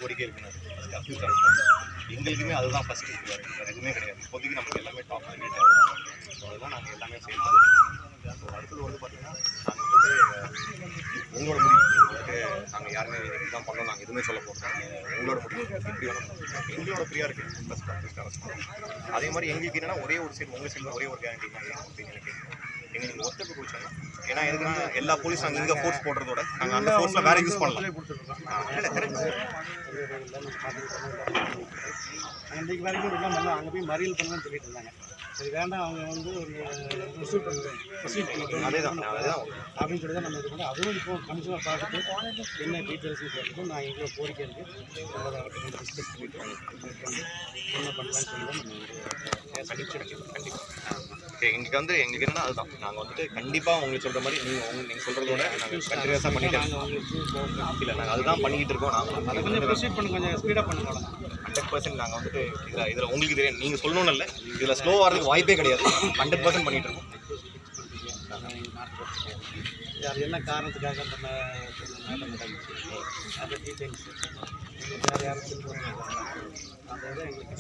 கோரிக்கை இருக்குன்னு அதுக்கு அப்யூஸ் ஆகிருக்கோம். எங்களுக்குமே அதுதான் ஃபஸ்ட்டு வேறு எதுவுமே கிடையாது. இப்போதைக்கு நமக்கு எல்லாமே டாப் ரிலேட்டாக இருக்கும். ஸோ அதுதான் நாங்கள் எல்லாமே சேர்த்து. ஸோ அடுத்தது வந்து பார்த்திங்கன்னா நாங்கள் வந்துட்டு உங்களோட முடிவு வந்துட்டு நாங்கள் யாருமே இதுதான் பண்ணோம் நாங்கள் எதுவுமே சொல்ல போகிறோம். உங்களோட முடிவு எப்படி வேணும் எங்களோட ஃப்ரீயாக இருக்குது. ஃபஸ்ட் அரெஸ்ட் பண்ணோம். அதே மாதிரி எங்களுக்கு என்னென்னா ஒரே ஒரு சைடு உங்கள் சைடில் ஒரே ஒரு கேரண்டி தான் அப்படின்னு எனக்கு எங்கள் நீங்கள் ஒத்துழைப்பு கொடுத்தாங்க. ஏன்னா எதுக்குன்னா எல்லா போலீஸ் நாங்கள் இங்கே ஃபோர்ஸ் போடுறதோட நாங்கள் அந்த ஃபோர்ஸில் வேறு யூஸ் பண்ணலாம். இல்லை கரெக்ட். அன்றைக்கு வரைக்கும் எல்லாம் பண்ணலாம். அங்கே போய் மறியல் பண்ணணும்னு சொல்லிட்டு இருந்தாங்க. சரி வேண்டாம், அவங்க வந்து ஒரு ப்ரொசீட் பண்ணிட்டு அதே தான் அப்படின்னு சொல்லி தான் நம்ம இது பண்ணி அதுவும் இப்போ கமிஷனர் பார்த்துட்டு என்ன டீட்டெயில்ஸ்னு கேட்டு நான் எங்களோட கோரிக்கை இருக்குது டிஸ்கஸ் பண்ணிட்டு என்ன பண்ணலான்னு சொல்லி தான் நம்ம கண்டிப்பாக எங்களுக்கு வந்து எங்களுக்கு என்னன்னா அதுதான் நாங்கள் வந்துட்டு கண்டிப்பாக உங்களுக்கு சொல்கிற மாதிரி நீங்கள் சொல்கிறதோட நாங்கள் கண்டினியூஸாக பண்ணிட்டு இல்லை நாங்கள் அதுதான் பண்ணிக்கிட்டு இருக்கோம். நாங்கள் அதை கொஞ்சம் ப்ரொசீட் பண்ணி கொஞ்சம் ஸ்பீடாக பண்ணுங்க. 100% நாங்கள் வந்துட்டு இதில் உங்களுக்கு தெரியும் நீங்கள் சொல்லணும்னு இல்லை, இதில் ஸ்லோ ஆகிறதுக்கு வாய்ப்பே கிடையாது. 100% பண்ணிகிட்டு இருக்கோம். அது என்ன காரணத்துக்காக அந்த மேடம் நடந்துச்சு அந்த டீட்டெயில்ஸ் வேறு யாரும் சொல்லுவாங்க. அந்த இதை எங்களுக்கு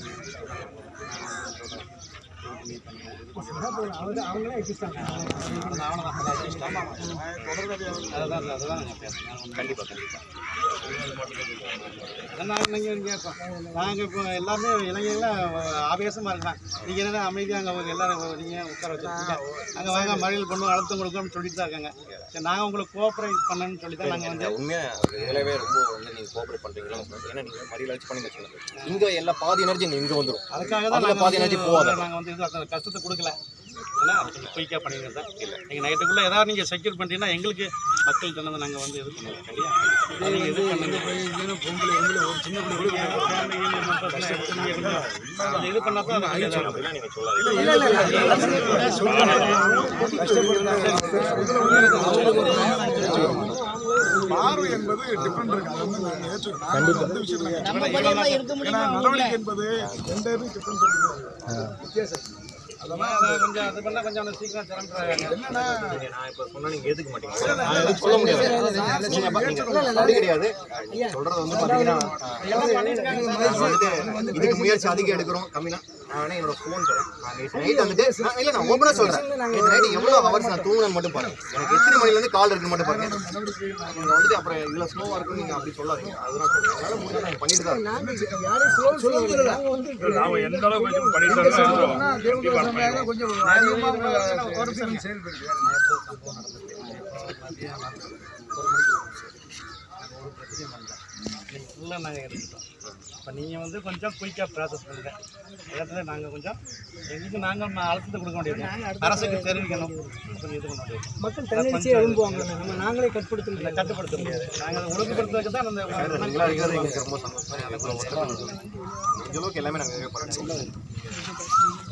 அவங்களே எக்ஸிஸ்டாங்க. அதுதான் நாங்கள் பேசுகிறோம். கண்டிப்பாக நீங்கள் கேட்போம். நாங்கள் இப்போ எல்லாருமே இளைஞர்களாக ஆவேசமாக இருக்கலாம். நீங்கள் என்ன அமைதியாக அங்கே எல்லோரும் நீங்கள் உட்கார வச்சுருக்கீங்க. அங்கே வாங்க மறியல் பண்ணுவோம் அழுத்தம் கொடுக்கணும்னு சொல்லிட்டு தான் இருக்காங்க. சரி நாங்கள் உங்களுக்கு கோஆப்ரேட் பண்ணணும்னு சொல்லி தான் நாங்கள் வந்து உண்மையாக இதிலவே ரொம்ப வந்து நீங்கள் கோஆப்ரேட் பண்ணுறீங்களா? ஏன்னா நீங்கள் மறியல் வச்சு பண்ணி வச்சுக்கணும். இங்கே எல்லா பாதி எனர்ஜி இங்கே வந்துடும். அதுக்காக தான் நாங்கள் பாதி எனர்ஜி போகாது. நாங்கள் வந்து இது அந்த கஷ்டத்தை கொடுக்கல. ஏன்னா குயிக்காக பண்ணிக்கிறது தான். இல்லை நீங்கள் நைட்டுக்குள்ளே ஏதாவது நீங்கள் செக்யூர் பண்ணிட்டீங்கன்னா எங்களுக்கு மக்கள் சொன்னதை நாங்கள் வந்து இது பண்ணுவோம். சரியா நீங்கள் இது பண்ணுங்க. பொங்கல் எங்களை ஒரு சின்ன பிள்ளை இது பண்ணால் தான் நீங்கள் பார்வை என்பது டிஃபரெண்ட் இருக்கு. அது வந்து நாங்கள் ஏற்றுக்கிறோம். நடவடிக்கை என்பது எந்த இதுவும் டிஃபரெண்ட் இருக்கு. வித்தியாசம் அதெல்லாம் கொஞ்சம் அது பண்ணால் கொஞ்சம் சீக்கிரம் திறந்துறாங்க. என்னன்னா நான் இப்போ சொன்னால் நீங்கள் ஏற்றுக்க மாட்டீங்க. நான் எதுவும் சொல்ல முடியாது. நீங்கள் அப்படி கிடையாது. சொல்கிறது வந்து பார்த்தீங்கன்னா வந்துட்டு இதுக்கு முயற்சி அதிகம் எடுக்கிறோம் கம்மினா நானே என்னோட ஃபோன் தரேன். நான் நேற்று நைட் வந்துட்டு இல்லை நான் ஓப்பனாக சொல்கிறேன். நேற்று நைட்டு எவ்வளோ ஹவர்ஸ் நான் தூங்கணும்னு மட்டும் பாருங்கள். எனக்கு எத்தனை மணிலேருந்து கால் இருக்குன்னு மட்டும் பாருங்கள். நீங்கள் வந்துட்டு அப்புறம் இதில் ஸ்லோவாக இருக்குன்னு நீங்கள் அப்படி சொல்லாதீங்க. அதுதான் சொல்லுங்கள். அதனால் முடிஞ்சு நாங்கள் பண்ணிட்டு தான் இருக்கோம். எந்த அளவுக்கு பண்ணிட்டு கொஞ்சம் அதிகமாக செயல்படுது. ஃபுல்லாக நாங்கள் எடுத்துட்டோம். இப்போ நீங்கள் வந்து கொஞ்சம் குயிக்காக ப்ராசஸ் பண்ணுங்கள். இடத்துல நாங்கள் கொஞ்சம் எங்களுக்கு நாங்கள் அழுத்தத்தை கொடுக்க முடியாது. அரசுக்கு தெரிவிக்கணும். கொஞ்சம் இது பண்ண முடியாது. மக்கள் தன்னிச்சையை விரும்புவாங்க. நம்ம நாங்களே கட்டுப்படுத்த முடியாது. நாங்கள் அதை ஒழுங்குபடுத்துறதுக்கு தான் அந்த எங்களுக்கு ரொம்ப சந்தோஷம். முடிஞ்சளவுக்கு எல்லாமே நாங்கள் பண்ணுறோம்.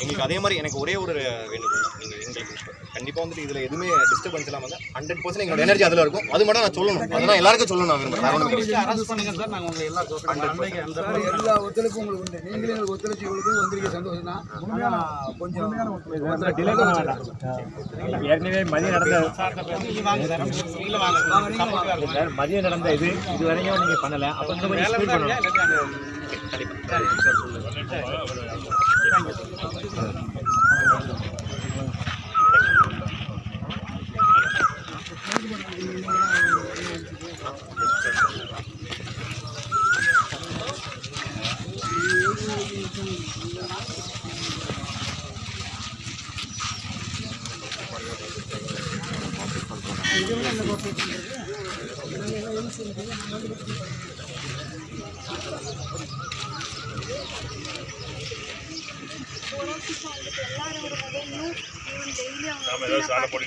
எங்களுக்கு அதே மாதிரி எனக்கு ஒரே ஒரு வேண்டுகோள். நீங்கள் எங்களுக்கு கண்டிப்பாக வந்துட்டு இதில் எதுவுமே டிஸ்டர்பன்ஸ் இல்லாமல் வந்து 100% எங்களோட எனர்ஜி அதில் இருக்கும். அது மட்டும் நான் சொல்லணும். அதெல்லாம் எல்லாருக்கும் சொல்லணும். நான் விரும்புகிறேன். அரசு பண்ணுங்க சார். நாங்கள் உங்களை எல்லா எல்லா ஒத்துழைப்பும் உங்களுக்கு உண்டு. நீங்களே எங்களுக்கு ஒத்துழைச்சி உங்களுக்கு வந்திருக்க சந்தோஷம் தான். கொஞ்சம் டிலே பண்ண வேண்டாம். ஏற்கனவே மதியம் நடந்த இது வரைக்கும் நீங்கள் பண்ணலை. அப்போ இல்லை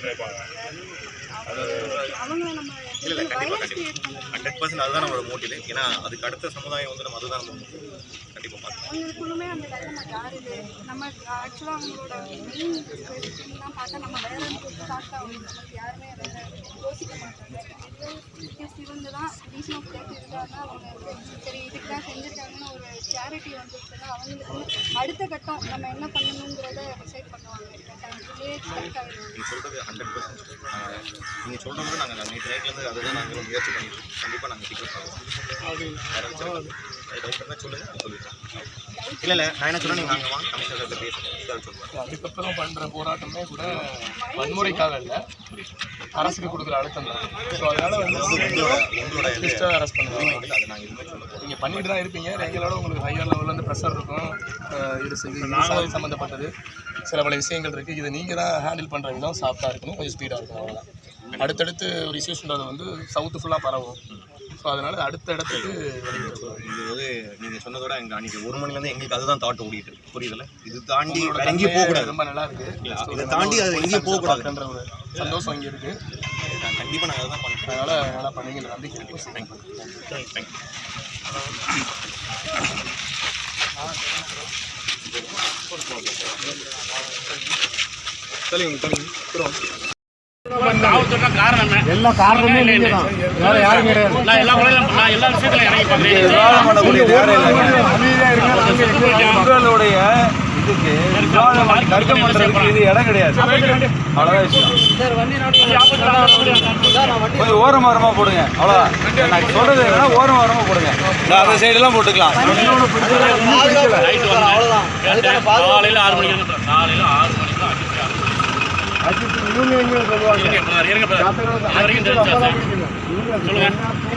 கண்டிப்பாக 100% அதுதான் நம்மளோட மோட்டிவ். ஏன்னா அதுக்கு அடுத்த சமுதாயம் வந்து நம்ம அதுதான் நம்ம கண்டிப்பாக பார்க்கணும். அவங்களுக்குள்ளுமே அந்த டைலமா யார் இது நம்ம ஆக்சுவலாக அவங்களோட மெயின் தான் பார்த்தா நம்ம வேற பார்த்தா அவங்க நமக்கு யாருமே வேற யோசிக்க மாட்டாங்க. இவங்க தான் ரீசன் ஆஃப் டெத் இருந்தாங்கன்னா அவங்க சரி இதுக்கு தான் செஞ்சுருக்காங்கன்னு ஒரு கிளாரிட்டி வந்துச்சுன்னா அவங்களுக்கு அடுத்த கட்டம் நம்ம என்ன பண்ணணுங்கிறத டிசைட் பண்ணுவாங்க. நீங்கள் சொல்கிறது 100%. நீங்கள் சொல்கிற மாதிரி நாங்கள் நேற்று நைட்லேருந்து அதுதான் நாங்கள் முயற்சி பண்ணிட்டு கண்டிப்பாக நாங்கள் சீக்கிரம் பண்ணுவோம். வேறு டவுட் இருந்தால் சொல்லுங்கள், சொல்லிடுறோம். இல்லை நான் என்ன சொல்கிறேன், நீங்கள் அங்கே வாங்க, கமிஷனர் பேசுகிறேன் சொல்லுவாங்க. அதுக்கப்புறம் பண்ணுற போராட்டமே கூட வன்முறைக்காக இல்லை, அரசுக்கு கொடுக்குற அழுத்தம் தான். ஸோ அதனால் எங்களோட லிஸ்ட்டாக அரெஸ்ட் பண்ணுவாங்க. அதை நாங்கள் எதுவுமே சொல்ல போகிறோம். நீங்கள் பண்ணிட்டு தான் இருப்பீங்க. எங்களோட உங்களுக்கு ஹையர் லெவலில் வந்து ப்ரெஷர் இருக்கும். இது சம்மந்தப்பட்டது சில பல விஷயங்கள் இருக்குது. இதை நீங்கள் தான் ஹேண்டில் பண்ணுற விதம் சாஃப்டாக இருக்கணும், கொஞ்சம் ஸ்பீடாக இருக்கணும். அவ்வளோதான். அடுத்தடுத்து ஒரு இஷ்யூஸ்ன்றது வந்து சவுத்து ஃபுல்லாக பரவும். ஸோ அதனால் அடுத்த இடத்துக்கு இது வந்து நீங்கள் சொன்னதோட எங்கள் அன்றைக்கி 1 மணிலேருந்து எங்களுக்கு அதுதான் தாட் ஓடிட்டு இருக்கு. புரியுதுல்ல? இது தாண்டி எங்கேயும் போகக்கூடாது. ரொம்ப நல்லா இருக்குது. இதை தாண்டி அது எங்கேயும் போகக்கூடாதுன்ற ஒரு சந்தோஷம் இங்கே இருக்குது. கண்டிப்பாக நாங்கள் அதுதான் பண்ணுறோம். அதனால் நல்லா பண்ணிங்க, நம்பிக்கை இருக்குது. தேங்க்யூ. எல்லாம் காரணமே நீங்கள் தான், வேற யாரும் கிடையாது. உங்களுடைய இதுக்கு தர்க்கம் பண்றதுக்கு இது இடம் கிடையாது. அவ்வளோதான் விஷயம். கொஞ்சம் ஓரமாக போடுங்க, அவ்வளோதான். நான் சொல்றது என்னன்னா ஓரமாக போடுங்க. அந்த சைடெல்லாம் போட்டுக்கலாம். காலையில் 6 மணிக்கு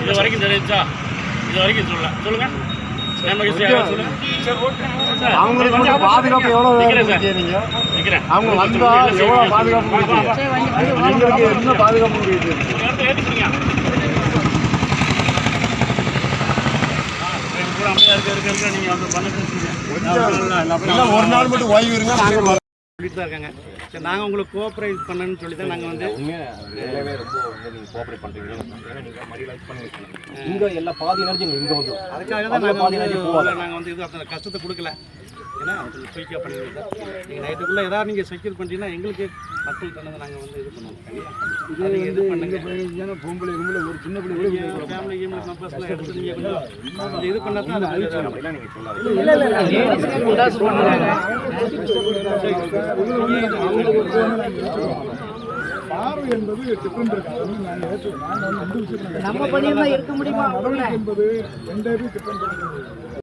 இது வரைக்கும் தெரிஞ்சா சொல்லுங்க. அவங்களுக்கு வந்து பாதுகாப்பு எவ்வளோ நீங்க அவங்க வந்தா எவ்வளோ பாதுகாப்பு எங்களுக்கு என்ன பாதுகாப்பு முடியுது? ஒரு நாள் மட்டும் ஓய்வு இருங்க, நாங்கள் சொல்லிட்டு தான் இருக்காங்க. சரி, நாங்கள் உங்களுக்கு கோஆப்ரேட் பண்ணணும்னு சொல்லி தான் நாங்கள் வந்து உண்மையாகவே ரொம்ப நீங்கள் கோஆப்ரேட் பண்ணுறீங்க. ஏன்னா நீங்கள் மாதிரி லைக் பண்ணியிருக்கீங்க. இங்கே எல்லா பாதி எனர்ஜி இங்கே வந்து அதுக்காக தான் நாங்கள் வந்து இது அந்த கஷ்டத்தை கொடுக்கல. ஏன்னா கொஞ்சம் குயிக்காக பண்ணிடுவோம். நீங்கள் நைட்டுக்குள்ளே ஏதாவது நீங்கள் செக்யூர் பண்ணிட்டீங்கன்னா எங்களுக்கு மக்கள் பண்ணதை நாங்கள் வந்து இது பண்ணுவோம். இது இது பண்ணுங்க. பொம்பளை ரூமில் ஒரு சின்ன பிள்ளை கூட ஃபேமிலி கேமில் மெம்பர்ஸ்லாம் எடுத்து நீங்கள் கொஞ்சம் இது பண்ணால் தான் அது பார்வை என்பது டிஃபரெண்ட் இருக்கு. நம்ம பண்ணியிருந்தா இருக்க முடியுமா என்பது 2 டிஃபரெண்ட்